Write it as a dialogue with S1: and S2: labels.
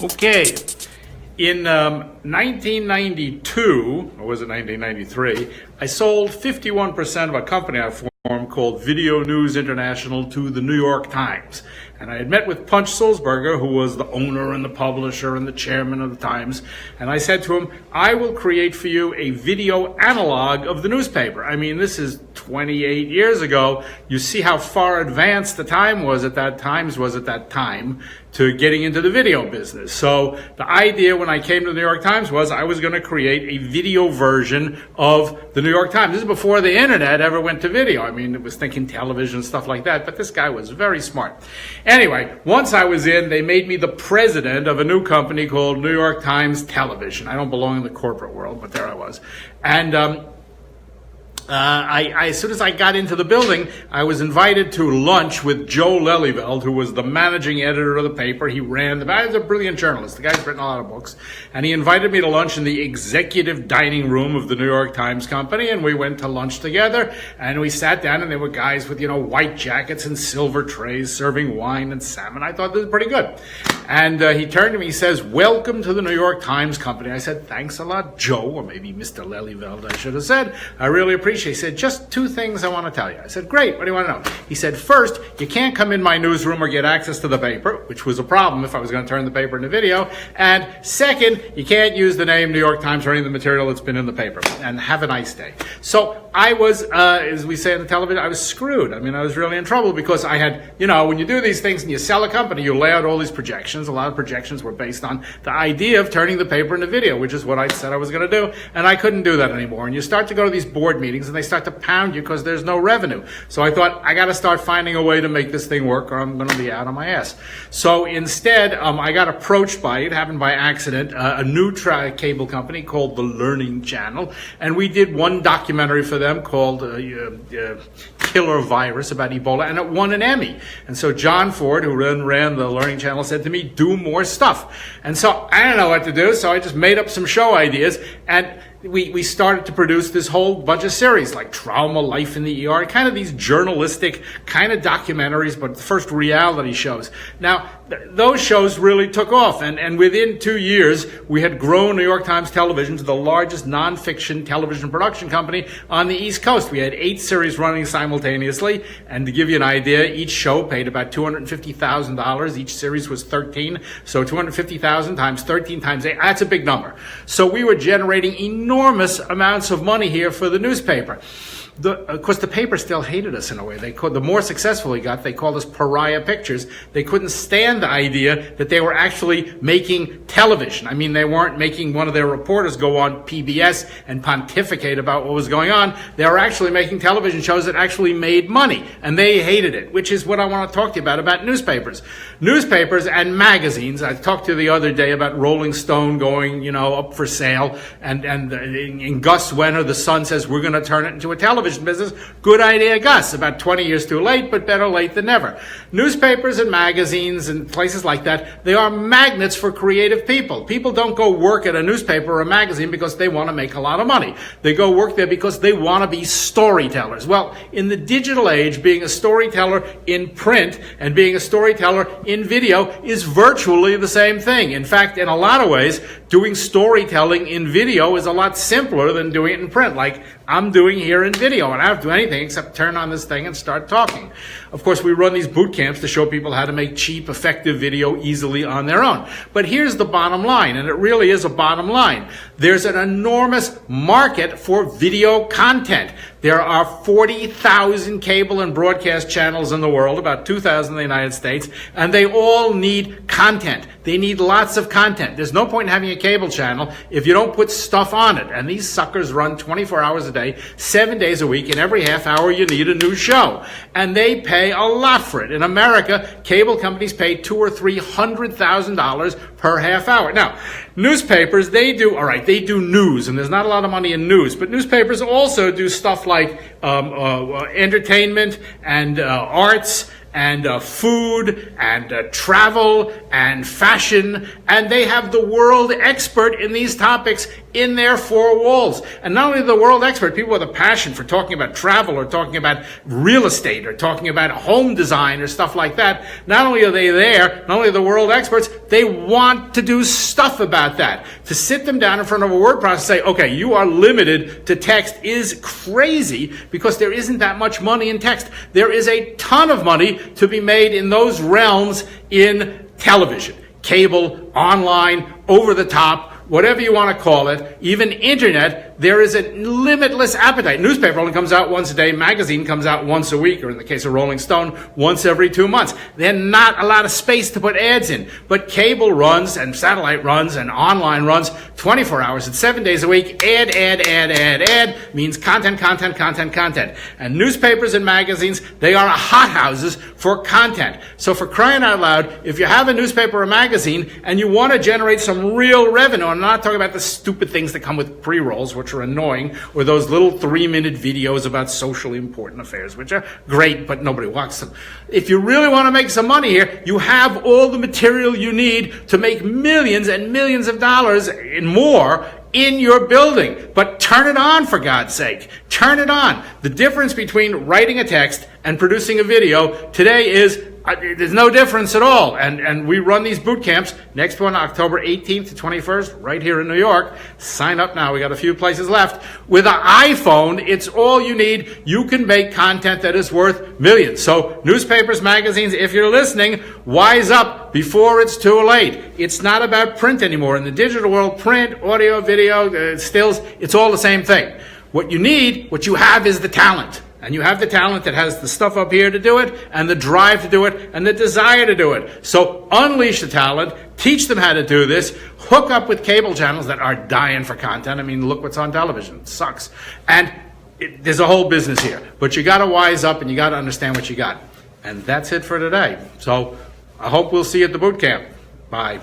S1: Okay, in 1992, or was it 1993, I sold 51% of a company I formed called Video News International to the New York Times. And I had met with Punch Sulzberger, who was the owner and the publisher and the chairman of the Times. And I said to him, I will create for you a video analog of the newspaper. I mean, this is 28 years ago. You see how far advanced the Times was at that time to getting into the video business. So the idea when I came to the New York Times was I was going to create a video version of the New York Times. This is before the internet ever went to video. I mean, it was thinking television, stuff like that, but this guy was very smart. Anyway, once I was in, they made me the president of a new company called New York Times Television. I don't belong in the corporate world, but there I was. And as soon as I got into the building, I was invited to lunch with Joe Lelyveld, who was the managing editor of the paper. He ran the guy was a brilliant journalist. The guy's written a lot of books. And he invited me to lunch in the executive dining room of the New York Times Company, and we went to lunch together, and we sat down, and there were guys with, white jackets and silver trays serving wine and salmon. I thought this was pretty good. And he turned to me, he says, "Welcome to the New York Times Company." I said, "Thanks a lot, Joe," or maybe Mr. Lelyveld, I should have said. "I really appreciate it." He said, "Just two things I want to tell you." I said, "Great, what do you want to know?" He said, "First, you can't come in my newsroom or get access to the paper," which was a problem if I was going to turn the paper into video. "And second, you can't use the name New York Times or any of the material that's been in the paper. And have a nice day." So I was, as we say on the television, I was screwed. I mean, I was really in trouble because I had, when you do these things and you sell a company, you lay out all these projections. A lot of projections were based on the idea of turning the paper into video, which is what I said I was going to do. And I couldn't do that anymore. And you start to go to these board meetings and they start to pound you because there's no revenue. So I thought, I got to start finding a way to make this thing work or I'm going to be out on my ass. So instead, I got approached by, it happened by accident, a new cable company called The Learning Channel. And we did one documentary for them called Killer Virus about Ebola, and it won an Emmy. And so John Ford, who ran The Learning Channel, said to me, "Do more stuff." And so I didn't know what to do, so I just made up some show ideas, and we started to produce this whole bunch of series like Trauma, Life in the ER, kind of these journalistic kind of documentaries, but first reality shows. Now, those shows really took off, and within 2 years, we had grown New York Times Television to the largest nonfiction television production company on the East Coast. We had 8 series running simultaneously, and to give you an idea, each show paid about $250,000. Each series was 13, so $250,000 times 13 times 8, that's a big number. So we were generating enormous amounts of money here for the newspaper. Of course, the paper still hated us in a way. The more successful we got, they called us pariah pictures. They couldn't stand the idea that they were actually making television. I mean, they weren't making one of their reporters go on PBS and pontificate about what was going on. They were actually making television shows that actually made money, and they hated it, which is what I want to talk to you about newspapers. Newspapers and magazines. I talked to you the other day about Rolling Stone going, up for sale, and in Gus Wenner, the Sun says, "We're going to turn it into a television business." Good idea, Gus. About 20 years too late, but better late than never. Newspapers and magazines and places like that, they are magnets for creative people. People don't go work at a newspaper or a magazine because they want to make a lot of money. They go work there because they want to be storytellers. Well, in the digital age, being a storyteller in print and being a storyteller in video is virtually the same thing. In fact, in a lot of ways, doing storytelling in video is a lot simpler than doing it in print, like I'm doing here in video, and I don't do anything except turn on this thing and start talking. Of course, we run these boot camps to show people how to make cheap, effective video easily on their own. But here's the bottom line, and it really is a bottom line. There's an enormous market for video content. There are 40,000 cable and broadcast channels in the world, about 2,000 in the United States, and they all need content. They need lots of content. There's no point in having a cable channel if you don't put stuff on it. And these suckers run 24 hours a day, 7 days a week, and every half hour you need a new show. And they pay a lot for it. In America, cable companies pay $200,000 or $300,000 per half hour. Now, newspapers, they do news, and there's not a lot of money in news, but newspapers also do stuff like entertainment and arts and food and travel and fashion, and they have the world expert in these topics in their four walls. And not only the world expert, people with a passion for talking about travel or talking about real estate or talking about home design or stuff like that, not only are they there, not only are the world experts, they want to do stuff about that. To sit them down in front of a word processor and say, okay, you are limited to text is crazy, because there isn't that much money in text. There is a ton of money to be made in those realms in television, cable, online, over the top, whatever you want to call it, even internet. There is a limitless appetite. Newspaper only comes out once a day. Magazine comes out once a week, or in the case of Rolling Stone, once every 2 months. There's not a lot of space to put ads in. But cable runs, and satellite runs, and online runs 24 hours and 7 days a week. Ad means content, content, content, content. And newspapers and magazines, they are hothouses for content. So for crying out loud, if you have a newspaper or magazine and you want to generate some real revenue, I'm not talking about the stupid things that come with pre-rolls, which are annoying, or those little 3-minute videos about socially important affairs, which are great, but nobody watches them. If you really want to make some money here, you have all the material you need to make millions and millions of dollars and more in your building. But turn it on, for God's sake. Turn it on. The difference between writing a text and producing a video today is there's no difference at all. And we run these boot camps. Next one, October 18th to 21st, right here in New York. Sign up now. We got a few places left. With an iPhone, it's all you need. You can make content that is worth millions. So newspapers, magazines, if you're listening, wise up before it's too late. It's not about print anymore. In the digital world, print, audio, video, stills, it's all the same thing. What you need, what you have, is the talent. And you have the talent that has the stuff up here to do it, and the drive to do it, and the desire to do it. So unleash the talent, teach them how to do this, hook up with cable channels that are dying for content. I mean, look what's on television. It sucks. And there's a whole business here. But you got to wise up, and you got to understand what you got. And that's it for today. So I hope we'll see you at the boot camp. Bye.